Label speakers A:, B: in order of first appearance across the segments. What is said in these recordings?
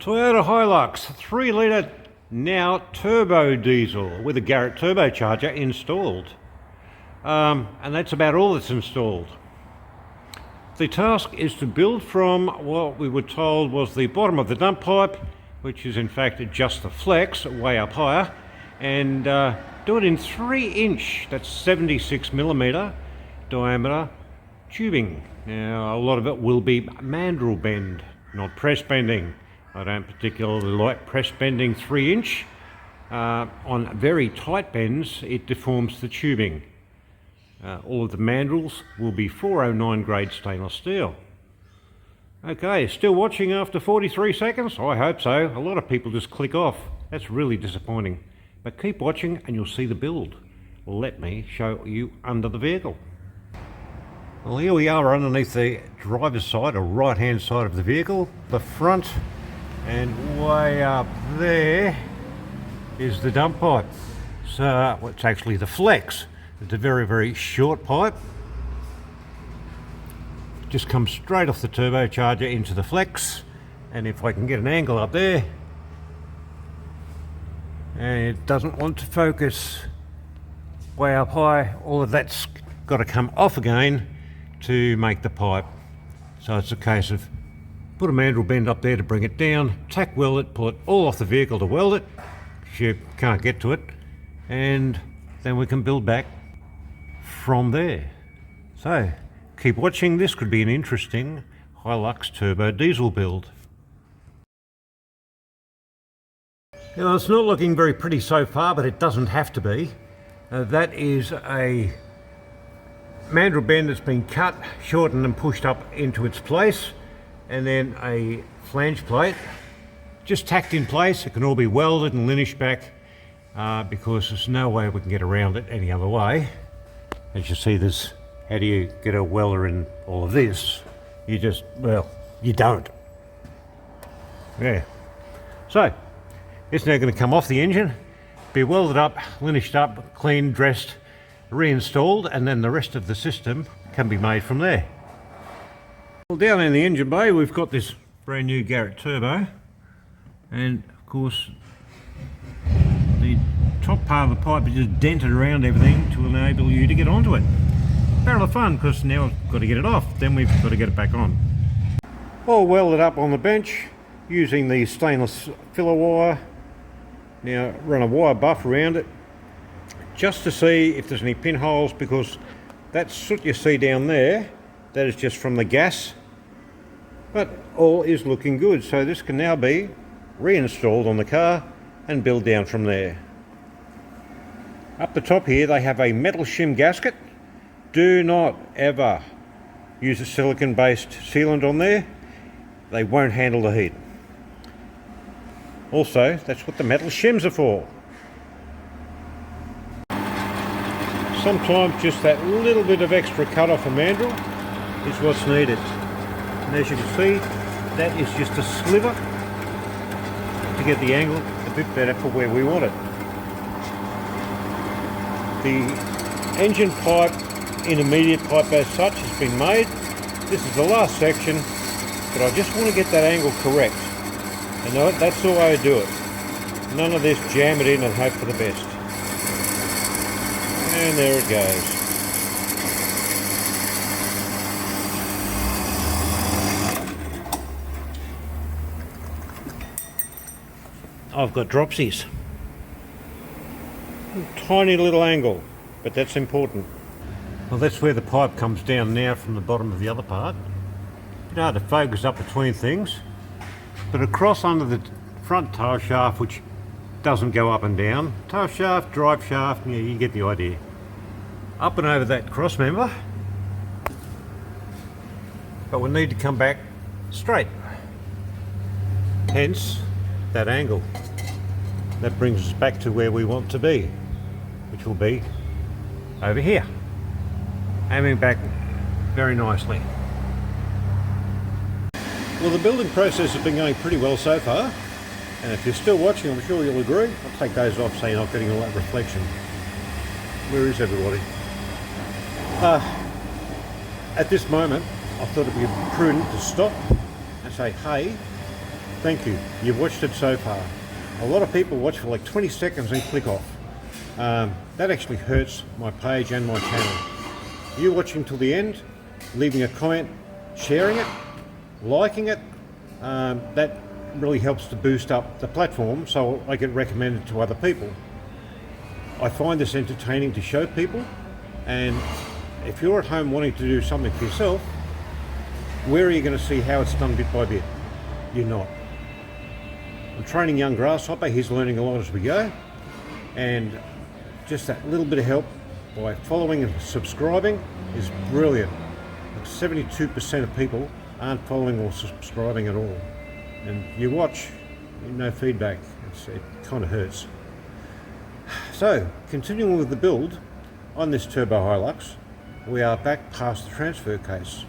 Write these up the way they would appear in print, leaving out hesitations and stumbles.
A: Toyota Hilux 3 litre now turbo diesel with a Garret turbocharger installed. And that's about all that's installed. The task is to build from what we were told was the bottom of the dump pipe, which is in fact just the flex way up higher, and do it in 3-inch, that's 76mm diameter tubing. Now a lot of it will be mandrel bend, not press bending. I don't particularly like press bending 3-inch. On very tight bends it deforms the tubing. All of the mandrels will be 409 grade stainless steel. Okay, still watching after 43 seconds? I hope so. A lot of people just click off. That's really disappointing. But keep watching and you'll see the build. Let me show you under the vehicle. Well, here we are underneath the driver's side or right hand side of the vehicle. The front, and way up there is the dump pipe. So it's actually the flex. It's a very, very short pipe. Just comes straight off the turbocharger into the flex, and if I can get an angle up there, and it doesn't want to focus way up high, all of that's got to come off again to make the pipe. So it's a case of put a mandrel bend up there to bring it down, tack weld it, pull it all off the vehicle to weld it, if you can't get to it, and then we can build back from there. So keep watching, this could be an interesting Hilux turbo diesel build. Now it's not looking very pretty so far, but it doesn't have to be. That is a mandrel bend that's been cut, shortened and pushed up into its place, and then a flange plate just tacked in place. It can all be welded and linished back because there's no way we can get around it any other way. As you see, there's, how do you get a welder in all of this? You just, well, you don't. Yeah. So it's now going to come off the engine, be welded up, linished up, cleaned, dressed, reinstalled, and then the rest of the system can be made from there. Well, down in the engine bay we've got this brand new Garret turbo, and of course the top part of the pipe is just dented around everything to enable you to get onto it. Barrel of fun, because now we've got to get it off, then we've got to get it back on. All welded up on the bench using the stainless filler wire. Now run a wire buff around it just to see if there's any pinholes, because that soot you see down there, that is just from the gas, but all is looking good. So this can now be reinstalled on the car and build down from there. Up the top here they have a metal shim gasket. Do not ever use a silicon based sealant on there, they won't handle the heat. Also, that's what the metal shims are for. Sometimes just that little bit of extra cut off a mandrel is what's needed. And as you can see, that is just a sliver to get the angle a bit better for where we want it. The engine pipe, intermediate pipe as such, has been made. This is the last section, but I just want to get that angle correct. And that's the way I do it. None of this jam it in and hope for the best. And there it goes. I've got dropsies. Tiny little angle, but that's important. Well, that's where the pipe comes down now from the bottom of the other part. It's hard to focus up between things, but across under the front tail shaft, which doesn't go up and down, tail shaft, drive shaft, yeah, you get the idea. Up and over that cross member, but we need to come back straight, hence that angle. That brings us back to where we want to be, which will be over here, aiming back very nicely. Well, the building process has been going pretty well so far, and if you're still watching, I'm sure you'll agree. I'll take those off so you're not getting all that reflection. Where is everybody? At this moment, I thought it'd be prudent to stop and say, hey, thank you. You've watched it so far. A lot of people watch for like 20 seconds and click off. That actually hurts my page and my channel. You watching till the end, leaving a comment, sharing it, liking it, that really helps to boost up the platform so I get recommended to other people. I find this entertaining to show people, and if you're at home wanting to do something for yourself, where are you going to see how it's done bit by bit? You're not. I'm training young grasshopper, he's learning a lot as we go, and just that little bit of help by following and subscribing is brilliant. Like 72% of people aren't following or subscribing at all. And you watch, no feedback, it kind of hurts. So, continuing with the build on this Turbo Hilux, we are back past the transfer case.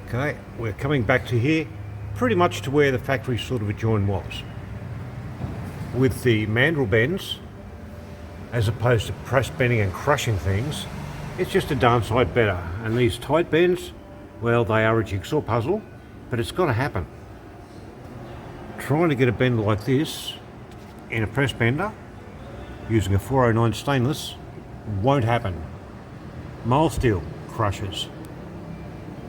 A: Okay, we're coming back to here, pretty much to where the factory sort of join was. With the mandrel bends, as opposed to press bending and crushing things, it's just a darn sight better. And these tight bends, well, they are a jigsaw puzzle, but it's got to happen. Trying to get a bend like this in a press bender using a 409 stainless won't happen. Mild steel crushes.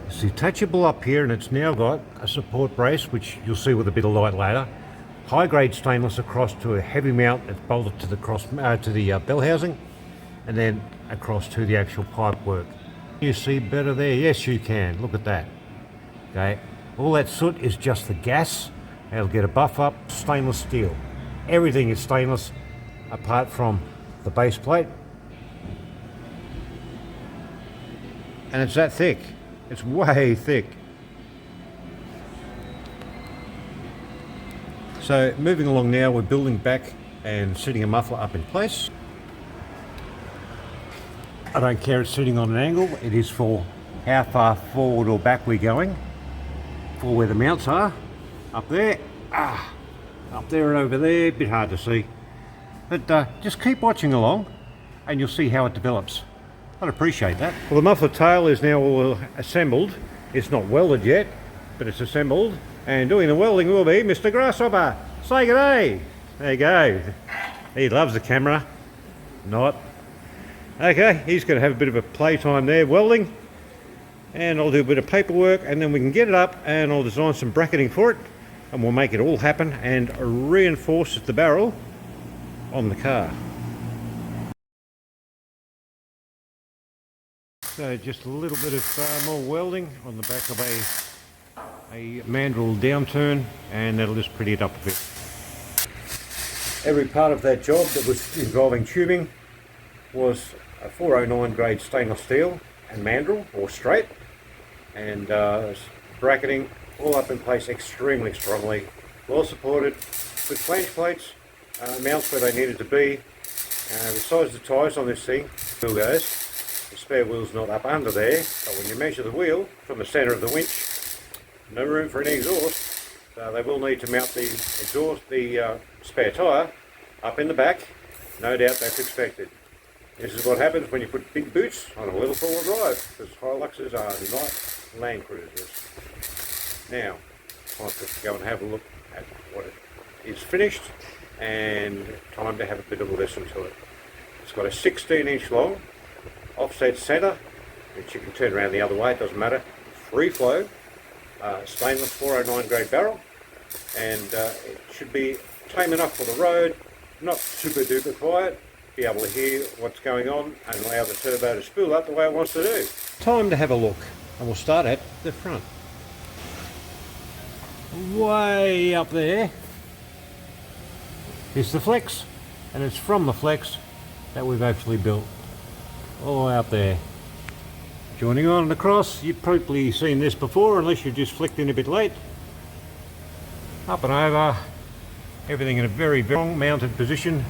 A: It's detachable up here, and it's now got a support brace, which you'll see with a bit of light later. High grade stainless across to a heavy mount that's bolted to the bell housing, and then across to the actual pipe work. You see better there? Yes, you can. Look at that. Okay, all that soot is just the gas. It'll get a buff up. Stainless steel. Everything is stainless apart from the base plate, and it's that thick. It's way thick. So moving along now, we're building back and setting a muffler up in place. I don't care it's sitting on an angle, it is for how far forward or back we're going, for where the mounts are. Up there, up there and over there, a bit hard to see. But just keep watching along and you'll see how it develops. I'd appreciate that. Well, the muffler tail is now all assembled. It's not welded yet, but it's assembled. And doing the welding will be Mr. Grasshopper. Say good day. There you go. He loves the camera. Not. Okay, he's going to have a bit of a playtime there welding. And I'll do a bit of paperwork, and then we can get it up and I'll design some bracketing for it. And we'll make it all happen and reinforce the barrel on the car. So just a little bit of more welding on the back of a mandrel downturn, and that'll just pretty it up a bit. Every part of that job that was involving tubing was a 409 grade stainless steel and mandrel, or straight, and bracketing all up in place extremely strongly, well supported, with flange plates, mounts where they needed to be. The size of the tyres on this thing, wheel goes, the spare wheel's not up under there, but when you measure the wheel from the centre of the winch, no room for any exhaust, so they will need to mount the exhaust, the spare tyre up in the back. No doubt that's expected. This is what happens when you put big boots on a level 4-wheel drive, because Hiluxes are not Land Cruisers. Now, time to go and have a look at what it is finished, and time to have a bit of a listen to it. It's got a 16-inch long offset centre, which you can turn around the other way, it doesn't matter. Free flow, stainless 409 grade barrel, and it should be tame enough for the road, not super duper quiet, be able to hear what's going on and allow the turbo to spool up the way it wants to do. Time to have a look, and we'll start at the front. Way up there is the flex, and it's from the flex that we've actually built. All the way up there. Joining on and across, you've probably seen this before unless you just flicked in a bit late. Up and over, everything in a very, very strong mounted position.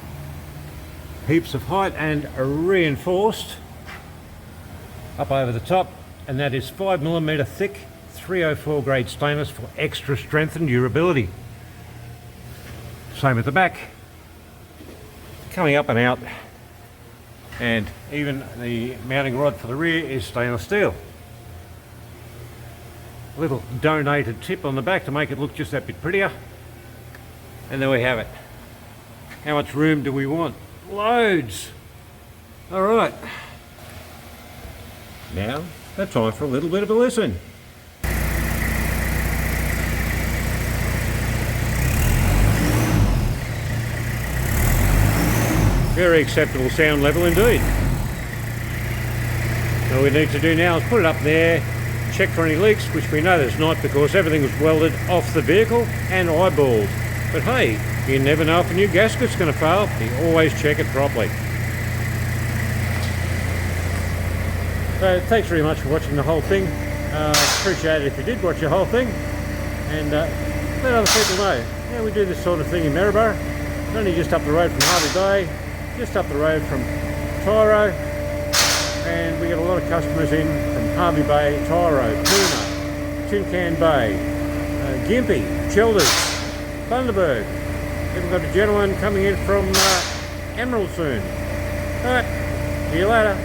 A: Heaps of height and reinforced up over the top, and that is 5mm thick 304 grade stainless for extra strength and durability. Same at the back, coming up and out, and even the mounting rod for the rear is stainless steel. little donated tip on the back to make it look just that bit prettier. And there we have it. How much room do we want? Loads! Alright. Now, it's time for a little bit of a listen. Very acceptable sound level indeed. All we need to do now is put it up there, check for any leaks, which we know there's not because everything was welded off the vehicle and eyeballed. But hey, you never know if a new gasket's going to fail. You always check it properly. So thanks very much for watching the whole thing. Appreciate it if you did watch the whole thing. And let other people know. Yeah, we do this sort of thing in Maryborough. Only just up the road from Harvey Bay, just up the road from Tyro. And we get a lot of customers in from Harvey Bay, Tyro, Puna, Tin Can Bay, Gympie, Childers, Bundaberg. We've got a gentleman coming in from Emerald soon. Alright, see you later.